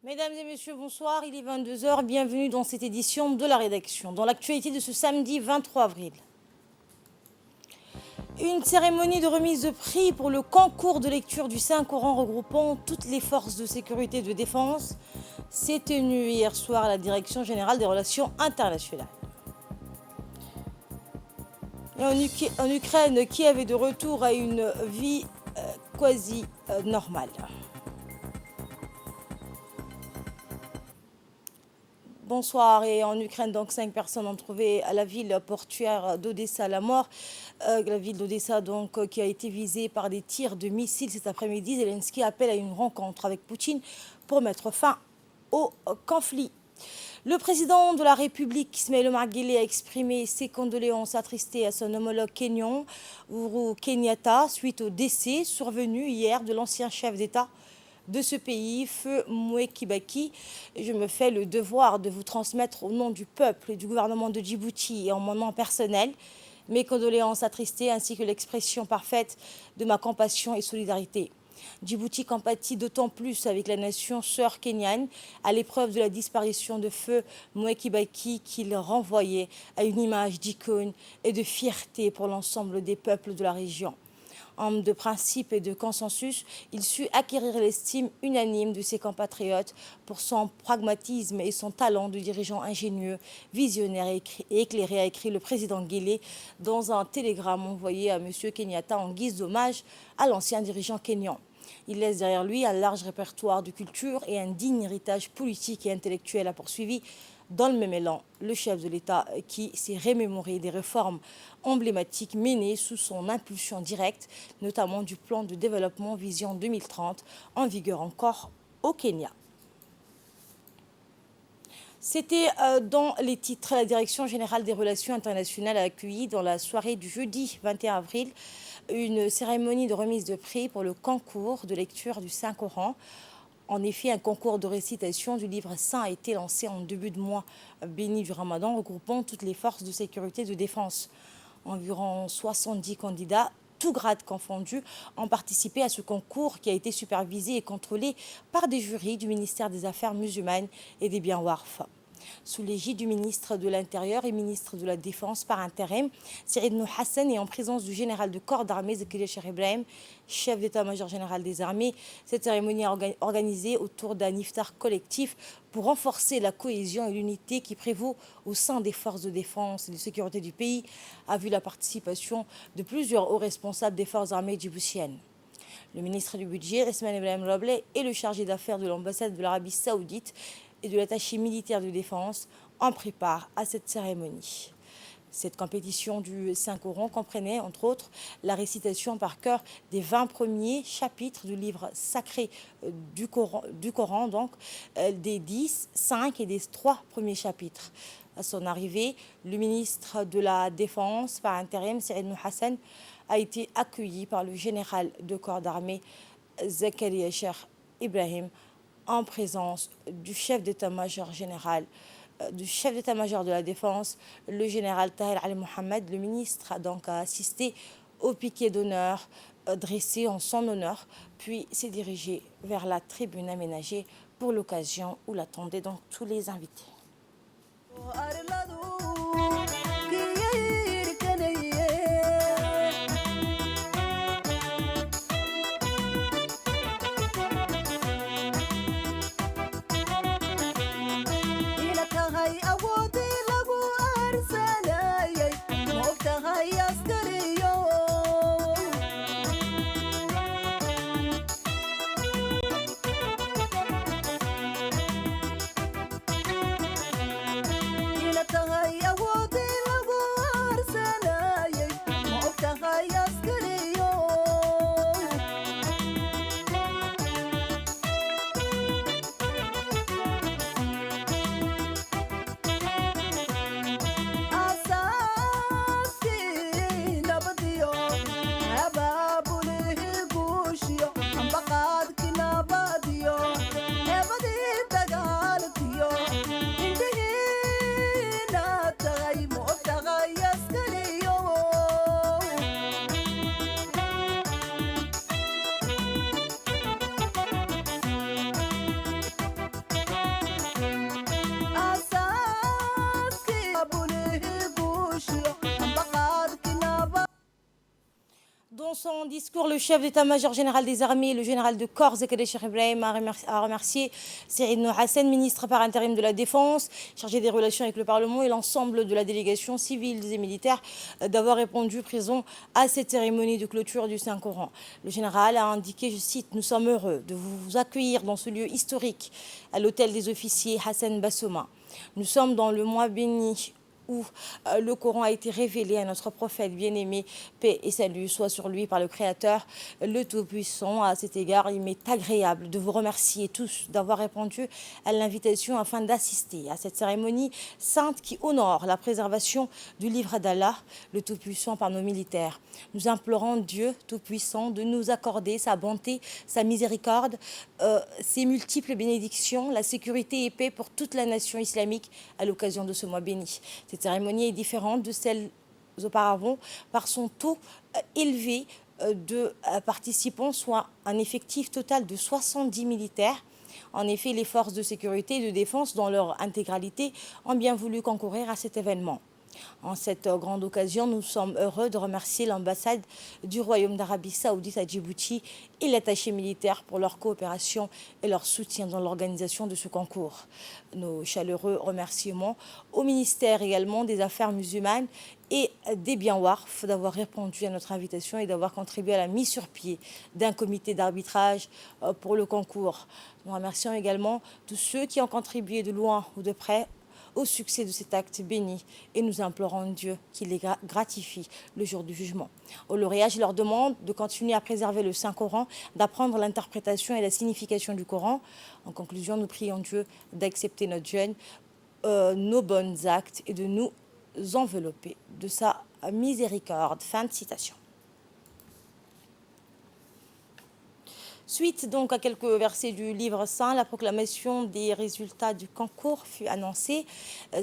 Mesdames et messieurs, bonsoir. Il est 22 heures. Bienvenue dans cette édition de la rédaction. Dans l'actualité de ce samedi 23 avril. Une cérémonie de remise de prix pour le concours de lecture du Saint-Coran regroupant toutes les forces de sécurité et de défense s'est tenue hier soir à la Direction générale des relations internationales. Et en Ukraine, Kiev est de retour à une vie quasi normale. Bonsoir. Et en Ukraine, donc 5 personnes ont trouvé à la ville portuaire d'Odessa la mort. La ville d'Odessa, donc, qui a été visée par des tirs de missiles cet après-midi. Zelensky appelle à une rencontre avec Poutine pour mettre fin au conflit. Le président de la République, Ismaël Omar Guelleh, a exprimé ses condoléances attristées à son homologue kényan, Uhuru Kenyatta, suite au décès survenu hier de l'ancien chef d'État de ce pays, Feu Mwai Kibaki. Je me fais le devoir de vous transmettre au nom du peuple et du gouvernement de Djibouti et en mon nom personnel mes condoléances attristées ainsi que l'expression parfaite de ma compassion et solidarité. Djibouti compatit d'autant plus avec la nation sœur kenyane à l'épreuve de la disparition de Feu Mwai Kibaki qu'il renvoyait à une image d'icône et de fierté pour l'ensemble des peuples de la région. Homme de principe et de consensus, il sut acquérir l'estime unanime de ses compatriotes pour son pragmatisme et son talent de dirigeant ingénieux, visionnaire et éclairé, a écrit le président Guelleh dans un télégramme envoyé à M. Kenyatta en guise d'hommage à l'ancien dirigeant kényan. Il laisse derrière lui un large répertoire de culture et un digne héritage politique et intellectuel, a poursuivi dans le même élan le chef de l'État qui s'est remémoré des réformes emblématiques menées sous son impulsion directe, notamment du plan de développement Vision 2030 en vigueur encore au Kenya. C'était dans les titres. La Direction générale des relations internationales a accueilli dans la soirée du jeudi 21 avril une cérémonie de remise de prix pour le concours de lecture du Saint-Coran. En effet, un concours de récitation du livre saint a été lancé en début de mois béni du Ramadan, regroupant toutes les forces de sécurité et de défense. Environ 70 candidats, tous grades confondus, ont participé à ce concours qui a été supervisé et contrôlé par des jurys du ministère des Affaires musulmanes et des biens Warf. Sous l'égide du ministre de l'Intérieur et ministre de la Défense par intérim, Saïd Ibn Hassan, et en présence du général de corps d'armée Zakaria Cheikh Ibrahim, chef d'état-major général des armées. Cette cérémonie est organisée autour d'un iftar collectif pour renforcer la cohésion et l'unité qui prévaut au sein des forces de défense et de sécurité du pays, a vu la participation de plusieurs hauts responsables des forces armées djiboutiennes. Le ministre du Budget, Ismaël Ibrahim Robleh, et le chargé d'affaires de l'ambassade de l'Arabie Saoudite et de l'attaché militaire de défense ont pris part à cette cérémonie. Cette compétition du Saint-Coran comprenait, entre autres, la récitation par cœur des 20 premiers chapitres du livre sacré du Coran, donc des 10, 5 et des 3 premiers chapitres. À son arrivée, le ministre de la Défense par intérim, Saïd Ibn Hassan, a été accueilli par le général de corps d'armée Zakaria Cheikh Ibrahim, en présence du chef d'état-major général, du chef d'état-major de la Défense, le général Tahir Ali Mohamed. Le ministre a donc assisté au piquet d'honneur dressé en son honneur, puis s'est dirigé vers la tribune aménagée pour l'occasion où l'attendaient donc tous les invités. son discours, le chef d'état-major général des armées, le général de corps Zakaria Cheikh Ibrahim, a remercié Saïd Nour Hassan, ministre par intérim de la Défense, chargé des relations avec le Parlement et l'ensemble de la délégation civile et militaire d'avoir répondu présent à cette cérémonie de clôture du Saint-Coran. Le général a indiqué, je cite, « Nous sommes heureux de vous accueillir dans ce lieu historique à l'hôtel des officiers Hassan Bassouma. Nous sommes dans le mois béni où le Coran a été révélé à notre prophète bien-aimé, paix et salut soit sur lui par le Créateur, le Tout-Puissant. À cet égard, il m'est agréable de vous remercier tous d'avoir répondu à l'invitation afin d'assister à cette cérémonie sainte qui honore la préservation du livre d'Allah, le Tout-Puissant, par nos militaires. Nous implorons Dieu Tout-Puissant de nous accorder sa bonté, sa miséricorde, ses multiples bénédictions, la sécurité et paix pour toute la nation islamique à l'occasion de ce mois béni. Cette cérémonie est différente de celle auparavant par son taux élevé de participants, soit un effectif total de 70 militaires. En effet, les forces de sécurité et de défense, dans leur intégralité, ont bien voulu concourir à cet événement. En cette grande occasion, nous sommes heureux de remercier l'ambassade du Royaume d'Arabie Saoudite à Djibouti et l'attaché militaire pour leur coopération et leur soutien dans l'organisation de ce concours. Nos chaleureux remerciements au ministère également des Affaires musulmanes et des biens WARF d'avoir répondu à notre invitation et d'avoir contribué à la mise sur pied d'un comité d'arbitrage pour le concours. Nous remercions également tous ceux qui ont contribué de loin ou de près au succès de cet acte béni et nous implorons Dieu qu'il les gratifie le jour du jugement. Aux lauréats, je leur demande de continuer à préserver le Saint-Coran, d'apprendre l'interprétation et la signification du Coran. En conclusion, nous prions Dieu d'accepter notre jeûne, nos bons actes et de nous envelopper de sa miséricorde. Fin de citation. Suite donc à quelques versets du livre saint, la proclamation des résultats du concours fut annoncée.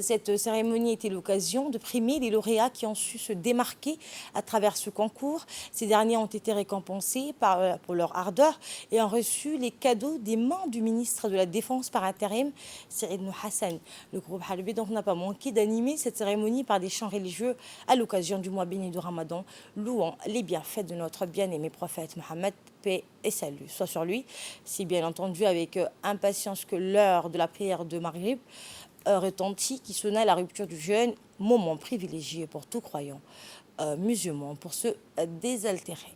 Cette cérémonie était l'occasion de primer les lauréats qui ont su se démarquer à travers ce concours. Ces derniers ont été récompensés pour leur ardeur et ont reçu les cadeaux des mains du ministre de la Défense par intérim, Saïd Nour Hassan. Le groupe Halbé donc n'a pas manqué d'animer cette cérémonie par des chants religieux à l'occasion du mois béni de Ramadan, louant les bienfaits de notre bien-aimé prophète Mohammed, paix et salut soit sur lui. C'est bien entendu avec impatience que l'heure de la prière de Maghrib retentit, qui sonna la rupture du jeûne, moment privilégié pour tout croyant musulman pour se désaltérer.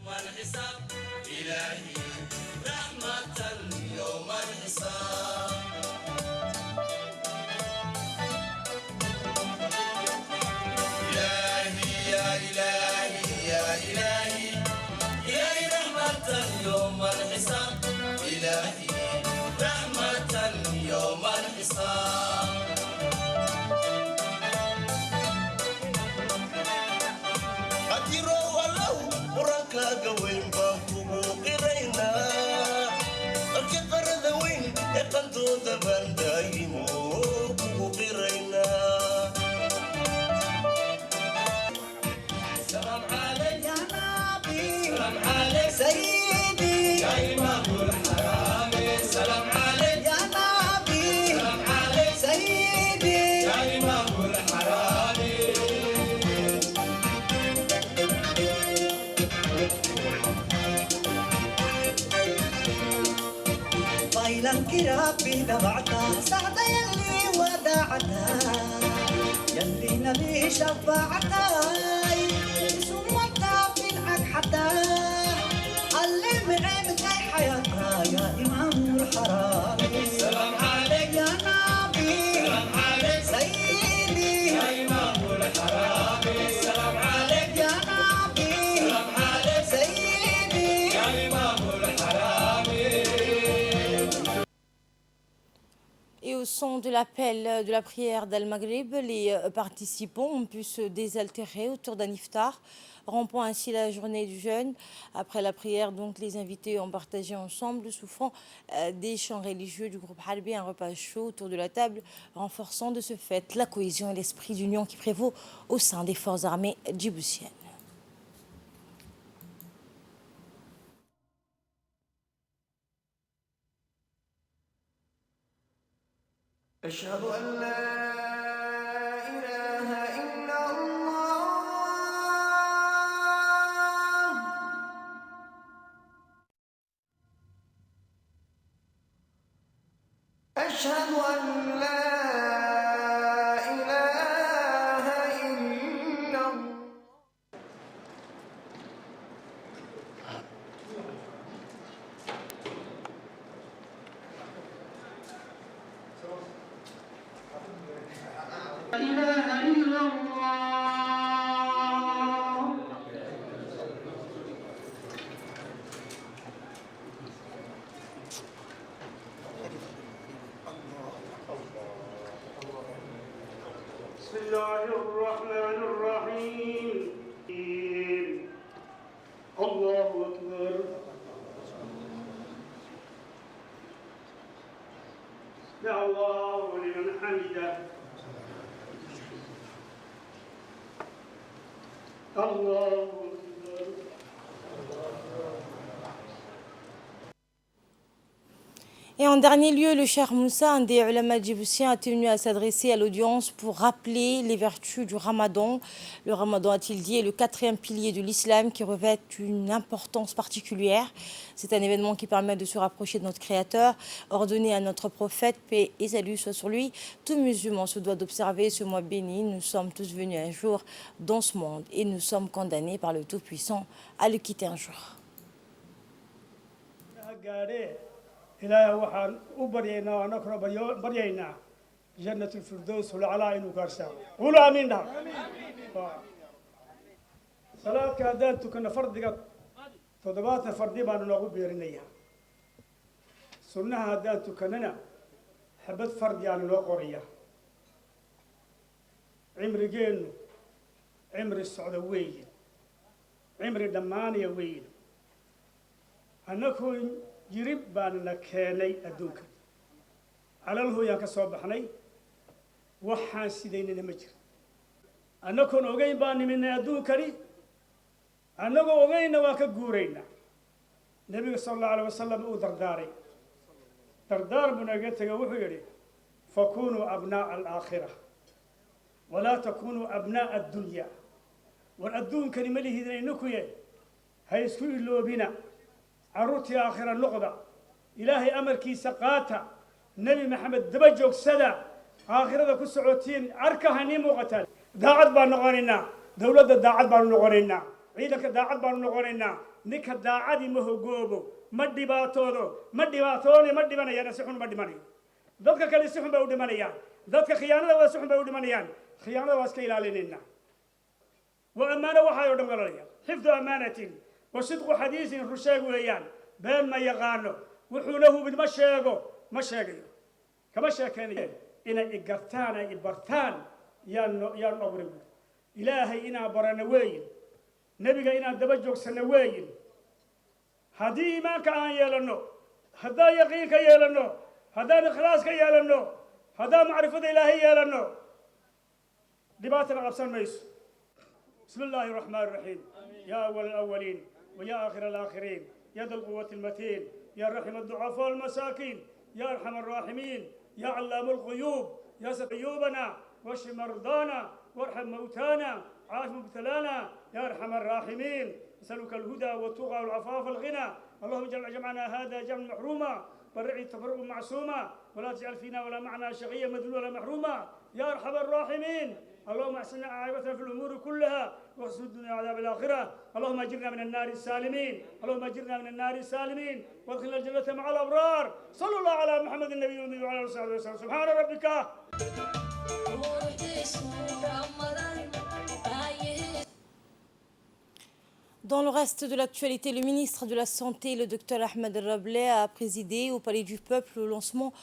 الحساب إلهي رحمة يوم الحساب إلهي يا إلهي يا إلهي إلهي رحمة يوم الحساب إلهي رحمة يوم الحساب قوين بابو قرينا الكبر ذوين يقلتو ذبان دايمو قرينا سلام عليك يا نبي سلام عليك سيدي يا إمام الحرام سلام عليك يا نبي سلام عليك سيدي يا إمام الحرام الكراب تبعتها سعد يلي وداعتها يلي نبي شفاعتها سمتها في العك حتى علم عيبك حياتها يا إمام الحرام سلام عليك يا نبي سلام عليك سيدي يا إمام الحرام سلام عليك يا نبي سلام عليك سيدي au son de l'appel de la prière d'Al-Maghrib, les participants ont pu se désaltérer autour d'un iftar, rompant ainsi la journée du jeûne. Après la prière, donc, les invités ont partagé ensemble, sous fond des chants religieux du groupe Harbi, un repas chaud autour de la table, renforçant de ce fait la cohésion et l'esprit d'union qui prévaut au sein des forces armées djiboutiennes. أشهد أن لا إله إلا الله أشهد أن لا إله إلا الله لا إله إلا الله بسم الله الرحمن الرحيم الله أكبر يا الله لمن حمده الله أكبر Et en dernier lieu, le Cheikh Moussa, un des ulama djiboutiens, a tenu à s'adresser à l'audience pour rappeler les vertus du Ramadan. Le Ramadan, a-t-il dit, est le 4e pilier de l'islam qui revêt une importance particulière. C'est un événement qui permet de se rapprocher de notre Créateur, ordonné à notre prophète, paix et salut soit sur lui. Tout musulman se doit d'observer ce mois béni. Nous sommes tous venus un jour dans ce monde et nous sommes condamnés par le Tout-Puissant à le quitter un jour. إلهي وحان وبرينا ونكر برينا جنة الفردوس والعلاء نكرسا قولوا آمين ده صلاة كادان تكن فردك تضبات فردي بانو نغو بيرنيا سنة هادان تكننا حبت فرد يعني نو قرية عمر جينو عمر السعودوية عمر الدمانية وين أنكم jirib baanna keenay adduunka calalhooyaan ka soo baxnay waxaan sidaynana ma jiro annagoon ogeyn baan niminay adduunkani annagoo ogeynna waan ka guuraynaa nebiga sala allahu alayh wasalam uu dardaaray dardaar buu naga tegay wuxuu yidhi fakunuu abnaa'a alaakhira walaa takunuu abnaa'a addunya war adduunkani ma lihidin inakuye ha isku iloobina عروتي آخر النقطة إلهي أمر كي سقاتا نبي محمد دبجوك سدا آخر ذا كسعوتين أركها نيمو قتل داعد بان نغانينا دولة داعد بان نغانينا عيدك داعد بان نغانينا نك داعد مهو قوبو مدي باتوني مدي بنا يانا سيحون مدي مني ذاتك كالي سيحون بودي منيان ذاتك خيانة واسيحون بودي منيان خيانة واسكي لالينينا وأمانة وحايو دمغلاليا حفظ أمانة وصدق حديث رشاق ويان بين ما يغانو وحوله ما شاقو كما شاكاني إنا إقرتانا إبرتان يا نغرب إلهي إنا برانوين نبيك إنا دبجوك سنوين هدي ما كان يلنو هدا يقينك يلنو هدا إخلاصك يلنو هدا معرفة إلهي يلنو دباتنا غبسان ميس بسم الله الرحمن الرحيم يا أول الأولين ويا آخر الآخرين يا ذا القوة المتين يا رحم الضعفاء والمساكين يا أرحم الراحمين يا علام الغيوب يا ستر عيوبنا واشف مرضانا وارحم موتانا عاف مبتلانا يا أرحم الراحمين نسألك الهدى والتقى والعفاف والغنى اللهم اجعل جمعنا هذا جمع محروما والرعي التفرق معصوما ولا تجعل فينا ولا معنا شقيا مذلولا محروما يا أرحم الراحمين اللهم احسن عاقبتنا في الامور كلها واحسن الدنيا وعذاب الاخره اللهم اجرنا من النار السالمين اللهم اجرنا من النار السالمين وادخلنا الجنه مع الابرار صلى الله على محمد النبي الامي وعلى اله وصحبه وسلم سبحان ربك Dans le reste de l'actualité, le ministre de la Santé, le Dr Ahmed Rableh, a présidé au Palais du Peuple le lancement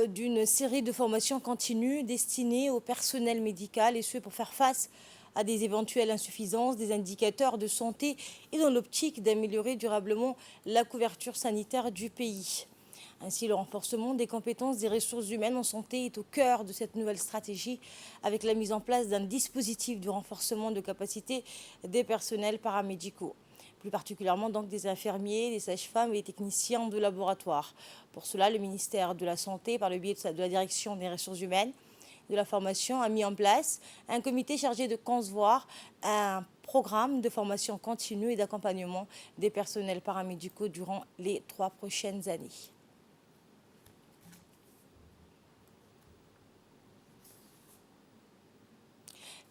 d'une série de formations continues destinées au personnel médical, et ce pour faire face à des éventuelles insuffisances des indicateurs de santé et dans l'optique d'améliorer durablement la couverture sanitaire du pays. Ainsi, le renforcement des compétences des ressources humaines en santé est au cœur de cette nouvelle stratégie, avec la mise en place d'un dispositif de renforcement de capacité des personnels paramédicaux, plus particulièrement donc des infirmiers, des sages-femmes et des techniciens de laboratoire. Pour cela, le ministère de la Santé, par le biais de la direction des ressources humaines, de la formation, a mis en place un comité chargé de concevoir un programme de formation continue et d'accompagnement des personnels paramédicaux durant les 3 prochaines années.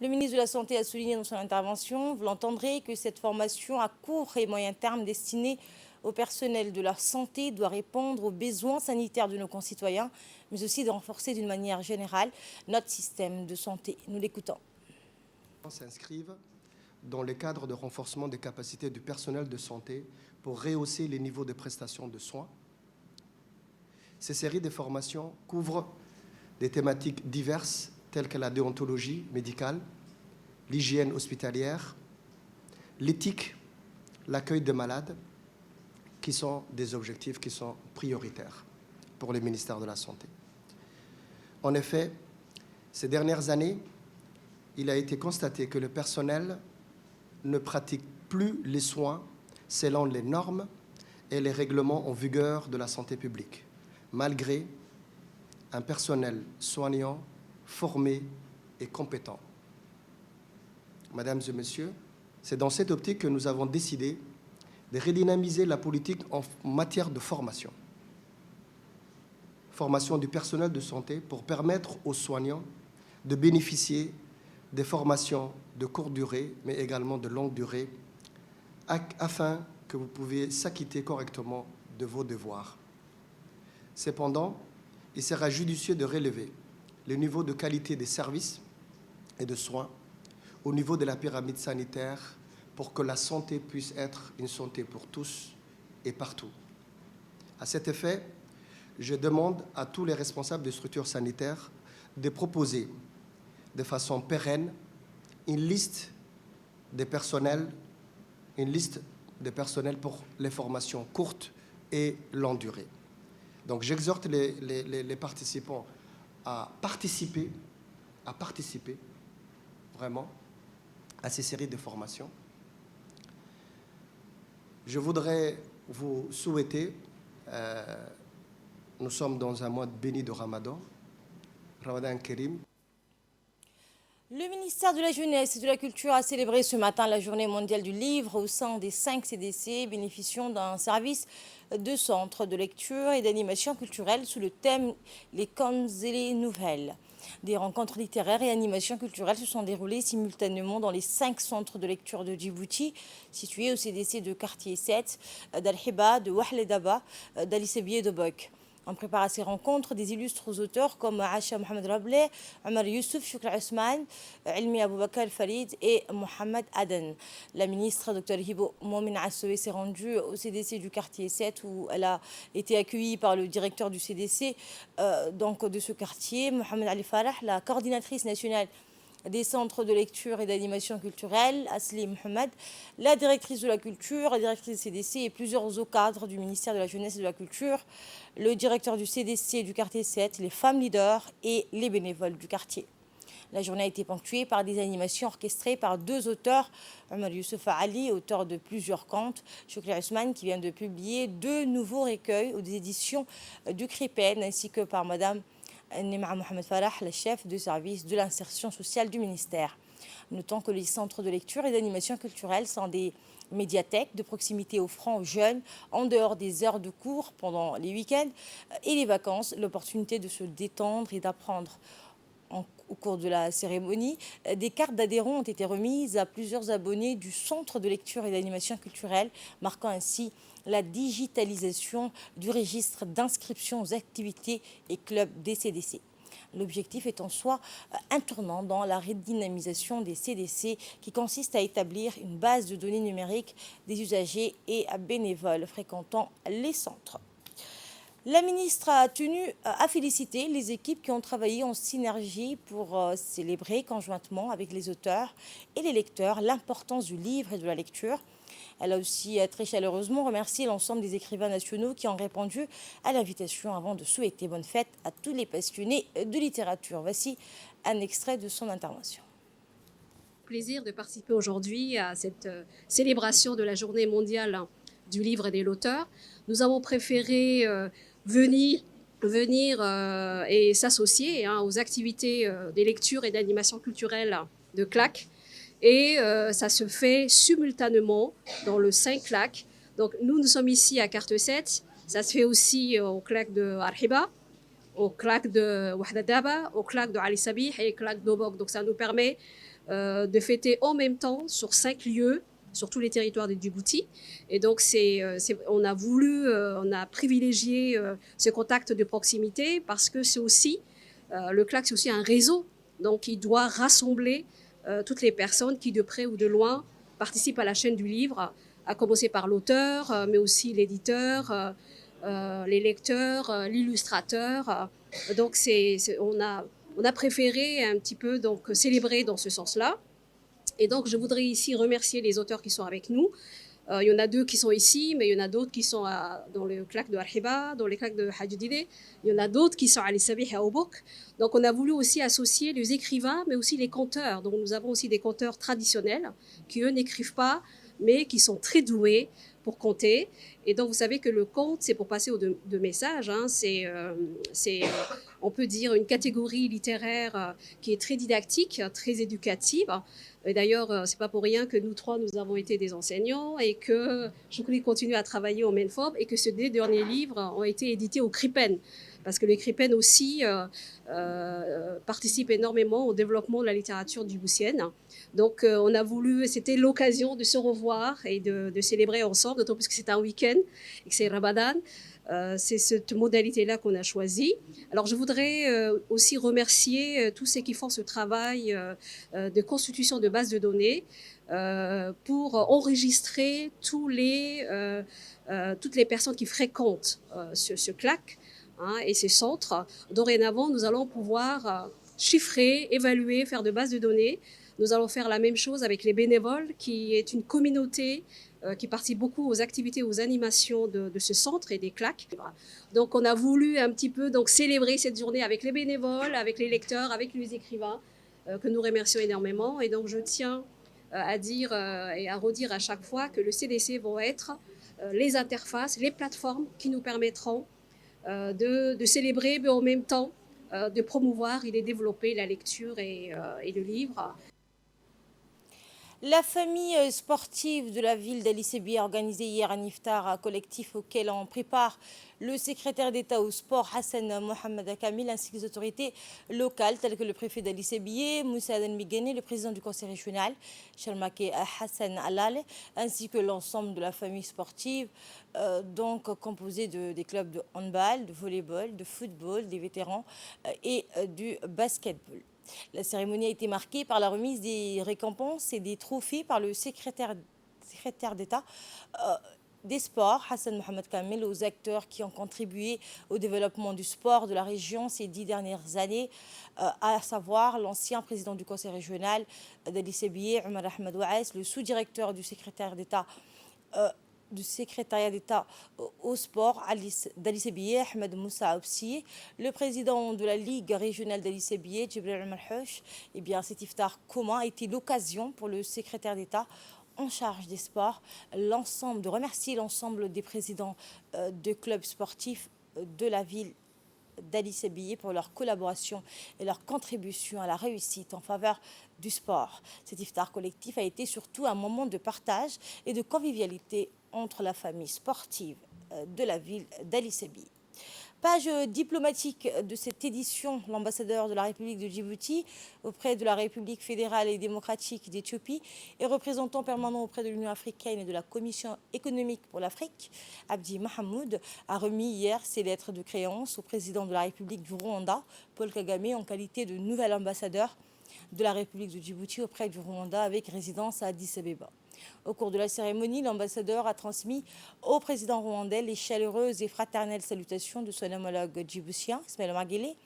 Le ministre de la Santé a souligné dans son intervention, vous l'entendrez, que cette formation à court et moyen terme destinée au personnel de la santé doit répondre aux besoins sanitaires de nos concitoyens, mais aussi de renforcer d'une manière générale notre système de santé. Nous l'écoutons. S'inscrivent dans le cadre de renforcement des capacités du personnel de santé pour rehausser les niveaux de prestations de soins. Ces séries de formations couvrent des thématiques diverses telles que la déontologie médicale, l'hygiène hospitalière, l'éthique, l'accueil des malades, qui sont des objectifs qui sont prioritaires pour le ministère de la Santé. En effet, ces dernières années, il a été constaté que le personnel ne pratique plus les soins selon les normes et les règlements en vigueur de la santé publique, malgré un personnel soignant, formé et compétent. Mesdames et messieurs, c'est dans cette optique que nous avons décidé de redynamiser la politique en matière de formation. Formation du personnel de santé pour permettre aux soignants de bénéficier des formations de courte durée, mais également de longue durée, afin que vous puissiez s'acquitter correctement de vos devoirs. Cependant, il sera judicieux de relever le niveau de qualité des services et de soins au niveau de la pyramide sanitaire pour que la santé puisse être une santé pour tous et partout. À cet effet, je demande à tous les responsables des structures sanitaires de proposer de façon pérenne une liste de personnels pour les formations courtes et longue durée. Donc j'exhorte les participants à participer vraiment à ces séries de formations. Je voudrais vous souhaiter, nous sommes dans un mois béni de Ramadan, Ramadan Karim. Le ministère de la Jeunesse et de la Culture a célébré ce matin la Journée mondiale du livre au sein des 5 CDC bénéficiant d'un service de centres de lecture et d'animation culturelle sous le thème « Les contes et les nouvelles ». Des rencontres littéraires et animations culturelles se sont déroulées simultanément dans les 5 centres de lecture de Djibouti, situés au CDC de quartier 7, d'Al-Hiba, de Wahle-Daba, d'Ali-Sebiye et de Bok. On prépare à ces rencontres des illustres auteurs comme Acha Mohamed Rableh, Omar Youssouf, Choukra Ousmane, Ilmi Aboubakar Farid et Mohamed Aden. La ministre Dr Hibo Momin Assoué s'est rendue au CDC du quartier 7 où elle a été accueillie par le directeur du CDC donc de ce quartier, Mohamed Ali Farah, la coordinatrice nationale des centres de lecture et d'animation culturelle, Asli Mohamed, la directrice de la culture, la directrice du CDC et plusieurs hauts cadres du ministère de la Jeunesse et de la Culture, le directeur du CDC du quartier 7, les femmes leaders et les bénévoles du quartier. La journée a été ponctuée par des animations orchestrées par 2 auteurs, Omar Youssouf Ali, auteur de plusieurs contes, Choukra Ousmane, qui vient de publier 2 nouveaux recueils aux éditions du CRIPEN, ainsi que par Madame Nima Mohamed Farah, la chef de service de l'insertion sociale du ministère. Notons que les centres de lecture et d'animation culturelle sont des médiathèques de proximité offrant aux jeunes, en dehors des heures de cours, pendant les week-ends et les vacances, l'opportunité de se détendre et d'apprendre. Au cours de la cérémonie, des cartes d'adhérents ont été remises à plusieurs abonnés du centre de lecture et d'animation culturelle, marquant ainsi la digitalisation du registre d'inscription aux activités et clubs des CDC. L'objectif est en soi un tournant dans la redynamisation des CDC qui consiste à établir une base de données numériques des usagers et bénévoles fréquentant les centres. La ministre a tenu à féliciter les équipes qui ont travaillé en synergie pour célébrer conjointement avec les auteurs et les lecteurs l'importance du livre et de la lecture. Elle a aussi très chaleureusement remercié l'ensemble des écrivains nationaux qui ont répondu à l'invitation avant de souhaiter bonne fête à tous les passionnés de littérature. Voici un extrait de son intervention. Plaisir de participer aujourd'hui à cette célébration de la journée mondiale du livre et de l'auteur. Nous avons préféré venir et s'associer aux activités des lectures et d'animation culturelle de CLAC. Et ça se fait simultanément dans le 5 CLAC. Donc nous sommes ici à Carte 7. Ça se fait aussi au CLAC de Arhiba, au CLAC de Wahda Daba, au CLAC de Ali Sabih et au CLAC d'Obok. Donc ça nous permet de fêter en même temps sur 5 lieux, sur tous les territoires de Djibouti. Et donc, on a privilégié ce contact de proximité parce que c'est aussi, le CLAC, c'est aussi un réseau. Donc, il doit rassembler toutes les personnes qui, de près ou de loin, participent à la chaîne du livre, à commencer par l'auteur, mais aussi l'éditeur, les lecteurs, l'illustrateur. Donc, on a préféré un petit peu donc, célébrer dans ce sens-là. Et donc, je voudrais ici remercier les auteurs qui sont avec nous. Il y en a 2 qui sont ici, mais il y en a d'autres qui sont dans le CLAC de Arhiba, dans les CLAC de Hadjoudide. Il y en a d'autres qui sont à Ali Sabih et à Obok. Donc, on a voulu aussi associer les écrivains, mais aussi les conteurs. Donc, nous avons aussi des conteurs traditionnels qui, eux, n'écrivent pas, mais qui sont très doués pour compter. Et donc, vous savez que le conte, c'est pour passer de messages. Hein. On peut dire, une catégorie littéraire qui est très didactique, très éducative. Et d'ailleurs, c'est pas pour rien que nous 3, nous avons été des enseignants et que Choukri continue à travailler au MENFOB et que ces 2 derniers livres ont été édités au CRIPEN. Parce que le CRIPEN aussi participe énormément au développement de la littérature djiboutienne. Donc, on a voulu, c'était l'occasion de se revoir et de célébrer ensemble, d'autant plus que c'est un week-end et que c'est Ramadan. C'est cette modalité-là qu'on a choisie. Alors, je voudrais aussi remercier tous ceux qui font ce travail de constitution de bases de données pour enregistrer toutes les personnes qui fréquentent ce CLAC et ces centres. Dorénavant, nous allons pouvoir chiffrer, évaluer, faire de bases de données. Nous allons faire la même chose avec les bénévoles, qui est une communauté qui participe beaucoup aux activités, aux animations de ce centre et des CLAC. Donc, on a voulu un petit peu donc, célébrer cette journée avec les bénévoles, avec les lecteurs, avec les écrivains, que nous remercions énormément. Et donc, je tiens à dire et à redire à chaque fois que le CDC vont être les interfaces, les plateformes qui nous permettront de célébrer, mais en même temps de promouvoir et de développer la lecture et le livre. La famille sportive de la ville d'Ali Sebie a organisé hier un iftar collectif auquel on prépare le secrétaire d'État au sport Hassan Mohamed Kamil ainsi que les autorités locales telles que le préfet d'Ali Sebie, Moussa Aden Migane, le président du conseil régional, Shalmake Hassan Alal, ainsi que l'ensemble de la famille sportive, donc composée des clubs de handball, de volleyball, de football, des vétérans et du basketball. La cérémonie a été marquée par la remise des récompenses et des trophées par le secrétaire d'État des sports, Hassan Mohamed Kamel, aux acteurs qui ont contribué au développement du sport de la région ces 10 dernières années, à savoir l'ancien président du conseil régional d'Ali Sebie, Omar Ahmed Ouaes, le sous-directeur du secrétaire d'État du secrétariat d'État au sport d'Ali Sebie, Ahmed Moussa Obsi, le président de la Ligue régionale d'Ali Sebie, Djibril Omar Houch. Eh bien, cet iftar commun a été l'occasion pour le secrétaire d'État en charge des sports de remercier l'ensemble des présidents de clubs sportifs de la ville d'Ali Sebie pour leur collaboration et leur contribution à la réussite en faveur du sport. Cet iftar collectif a été surtout un moment de partage et de convivialité entre la famille sportive de la ville d'Ali Sebie. Page diplomatique de cette édition, l'ambassadeur de la République de Djibouti auprès de la République fédérale et démocratique d'Éthiopie et représentant permanent auprès de l'Union africaine et de la Commission économique pour l'Afrique, Abdi Mahamoud, a remis hier ses lettres de créance au président de la République du Rwanda, Paul Kagame, en qualité de nouvel ambassadeur de la République de Djibouti auprès du Rwanda avec résidence à Addis Abeba. Au cours de la cérémonie, l'ambassadeur a transmis au président rwandais les chaleureuses et fraternelles salutations de son homologue djiboutien, Ismaël Marguerite,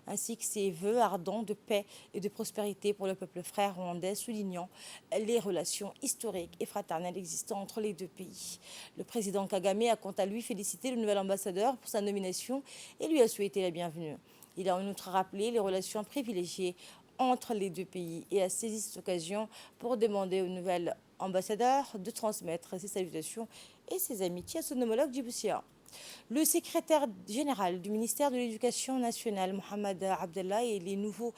ainsi que ses vœux ardents de paix et de prospérité pour le peuple frère rwandais, soulignant les relations historiques et fraternelles existant entre les deux pays. Le président Kagame a quant à lui félicité le nouvel ambassadeur pour sa nomination et lui a souhaité la bienvenue. Il a en outre rappelé les relations privilégiées entre les deux pays et a saisi cette occasion pour demander au nouvel ambassadeur de transmettre ses salutations et ses amitiés à son homologue djiboutien. Le secrétaire général du ministère de l'Éducation nationale, Mohamed Abdallah, et les nouveaux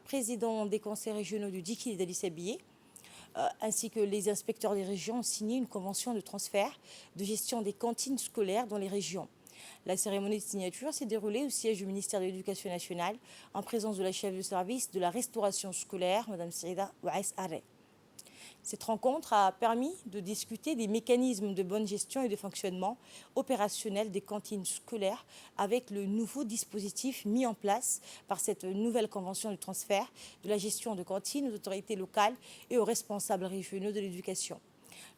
présidents des conseils régionaux du Dikil et d'Addis Abeba, ainsi que les inspecteurs des régions, ont signé une convention de transfert de gestion des cantines scolaires dans les régions. La cérémonie de signature s'est déroulée au siège du ministère de l'Éducation nationale en présence de la chef de service de la restauration scolaire, Mme Saïda Ouaïs Aré. Cette rencontre a permis de discuter des mécanismes de bonne gestion et de fonctionnement opérationnel des cantines scolaires avec le nouveau dispositif mis en place par cette nouvelle convention de transfert de la gestion de cantines aux autorités locales et aux responsables régionaux de l'éducation.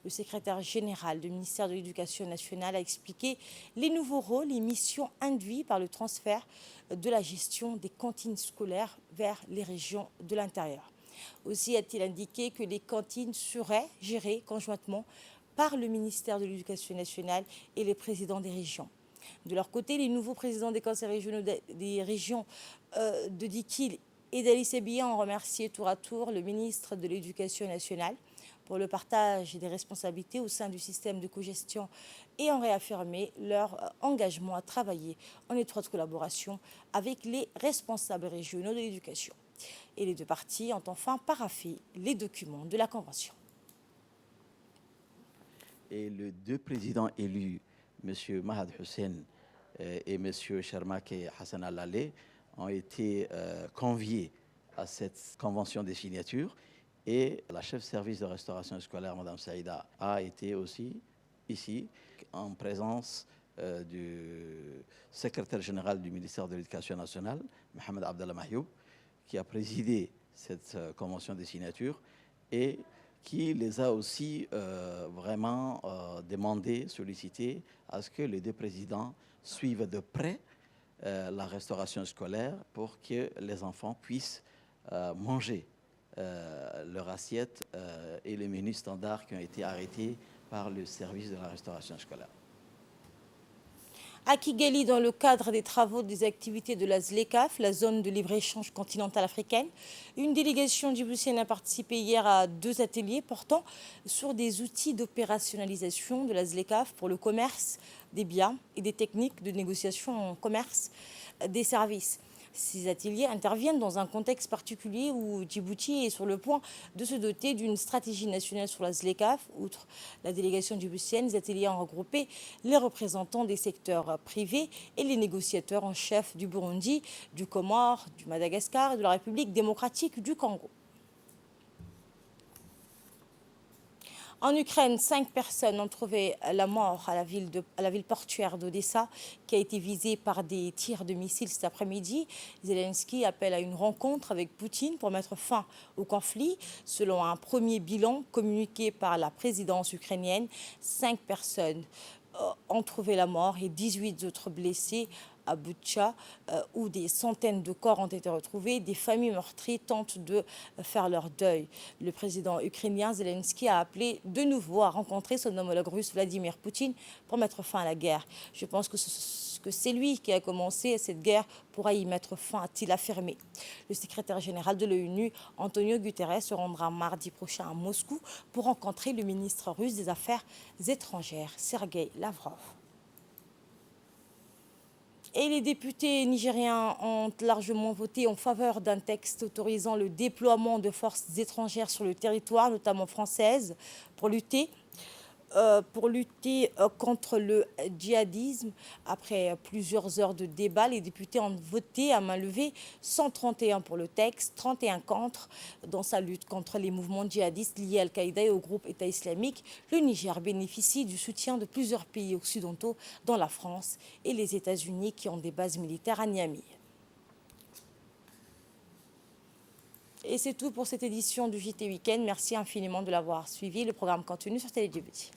Le secrétaire général du ministère de l'Éducation nationale a expliqué les nouveaux rôles et missions induits par le transfert de la gestion des cantines scolaires vers les régions de l'intérieur. Aussi a-t-il indiqué que les cantines seraient gérées conjointement par le ministère de l'Éducation nationale et les présidents des régions. De leur côté, les nouveaux présidents des conseils régionaux des régions de Dikil et d'Addis Abeba ont remercié tour à tour le ministre de l'Éducation nationale pour le partage des responsabilités au sein du système de cogestion et ont réaffirmé leur engagement à travailler en étroite collaboration avec les responsables régionaux de l'éducation. Et les deux parties ont enfin paraphé les documents de la Convention. Et les deux présidents élus, M. Mahad Hussein et M. Sharmak Hassan Al-Aleh, ont été conviés à cette convention des signatures. Et la chef service de restauration scolaire, Mme Saïda, a été aussi ici en présence du secrétaire général du ministère de l'Éducation nationale, Mohamed Abdallah Mahyoub, qui a présidé cette convention des signatures et qui les a aussi vraiment demandé, sollicité à ce que les deux présidents suivent de près la restauration scolaire pour que les enfants puissent manger leur assiette et les menus standards qui ont été arrêtés par le service de la restauration scolaire. À Kigali, dans le cadre des travaux des activités de la ZLECAF, la zone de libre-échange continentale africaine, une délégation djiboutienne a participé hier à 2 ateliers portant sur des outils d'opérationnalisation de la ZLECAF pour le commerce des biens et des techniques de négociation en commerce des services. Ces ateliers interviennent dans un contexte particulier où Djibouti est sur le point de se doter d'une stratégie nationale sur la ZLECAF. Outre la délégation djiboutienne, les ateliers ont regroupé les représentants des secteurs privés et les négociateurs en chef du Burundi, du Comore, du Madagascar et de la République démocratique du Congo. En Ukraine, 5 personnes ont trouvé la mort à la ville portuaire d'Odessa, qui a été visée par des tirs de missiles cet après-midi. Zelensky appelle à une rencontre avec Poutine pour mettre fin au conflit. Selon un premier bilan communiqué par la présidence ukrainienne, 5 personnes ont trouvé la mort et 18 autres blessés à Boutcha, où des centaines de corps ont été retrouvés. Des familles meurtries tentent de faire leur deuil. Le président ukrainien Zelensky a appelé de nouveau à rencontrer son homologue russe Vladimir Poutine pour mettre fin à la guerre. Je pense que c'est lui qui a commencé cette guerre, pourra y mettre fin, a-t-il affirmé. Le secrétaire général de l'ONU, Antonio Guterres, se rendra mardi prochain à Moscou pour rencontrer le ministre russe des Affaires étrangères, Sergueï Lavrov. Et les députés nigériens ont largement voté en faveur d'un texte autorisant le déploiement de forces étrangères sur le territoire, notamment françaises, pour lutter pour lutter contre le djihadisme. Après plusieurs heures de débat, les députés ont voté à main levée 131 pour le texte, 31 contre. Dans sa lutte contre les mouvements djihadistes liés à Al-Qaïda et au groupe État islamique, le Niger bénéficie du soutien de plusieurs pays occidentaux, dont la France et les États-Unis, qui ont des bases militaires à Niamey. Et c'est tout pour cette édition du JT Week-end. Merci infiniment de l'avoir suivi. Le programme continue sur Télé Djibouti.